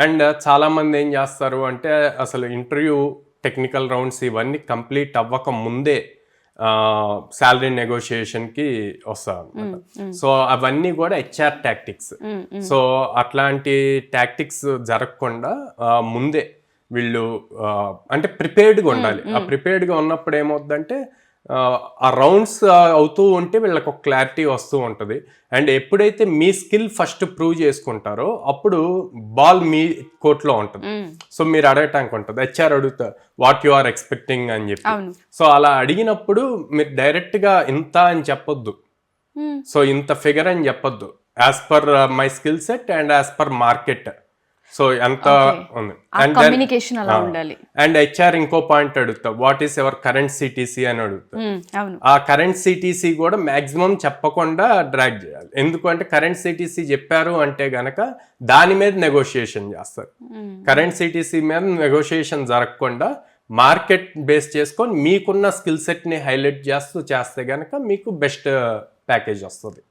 And చాలా మంది ఏం చేస్తారు అంటే అసలు ఇంటర్వ్యూ టెక్నికల్ రౌండ్స్ ఇవన్నీ కంప్లీట్ అవ్వక ముందే శాలరీ నెగోషియేషన్కి వస్తారు అనమాట. సో అవన్నీ కూడా హెచ్ఆర్ టాక్టిక్స్. సో అట్లాంటి టాక్టిక్స్ జరగకుండా ముందే వీళ్ళు అంటే ప్రిపేర్డ్గా ఉండాలి. ఆ ప్రిపేర్డ్గా ఉన్నప్పుడు ఏమవుతుందంటే ఆ రౌండ్స్ అవుతూ ఉంటే వీళ్ళకి ఒక క్లారిటీ వస్తూ ఉంటుంది. అండ్ ఎప్పుడైతే మీ స్కిల్ ఫస్ట్ ప్రూవ్ చేసుకుంటారో అప్పుడు బాల్ మీ కోర్ట్లో ఉంటుంది. సో మీరు అడగటానికి ఉంటుంది, హెచ్ఆర్ అడుగుతా వాట్ యు ఆర్ ఎక్స్పెక్టింగ్ అని చెప్పి. సో అలా అడిగినప్పుడు మీరు డైరెక్ట్గా ఇంత అని చెప్పొద్దు. సో ఇంత ఫిగర్ అని చెప్పొద్దు, as per my skill set and as per market. So ఎంత ఉంది కమ్యూనికేషన్ అలా ఉండాలి. అండ్ హెచ్ఆర్ ఇంకో పాయింట్ అడుగుతా, what is ever current CTC అని అడుగుతా. ఆ కరెంట్ సిటీసీ కూడా మాక్సిమం చెప్పకుండా డ్రాగ్ చేయాలి. ఎందుకంటే కరెంట్ సిటీసీ చెప్పారు అంటే గనక దాని మీద నెగోషియేషన్ చేస్తారు. కరెంట్ సిటీసీ మీద నెగోషియేషన్ జరగకుండా మార్కెట్ బేస్ చేసుకొని మీకున్న స్కిల్ సెట్ ని హైలైట్ చేస్తే గనక మీకు బెస్ట్ ప్యాకేజ్ వస్తుంది.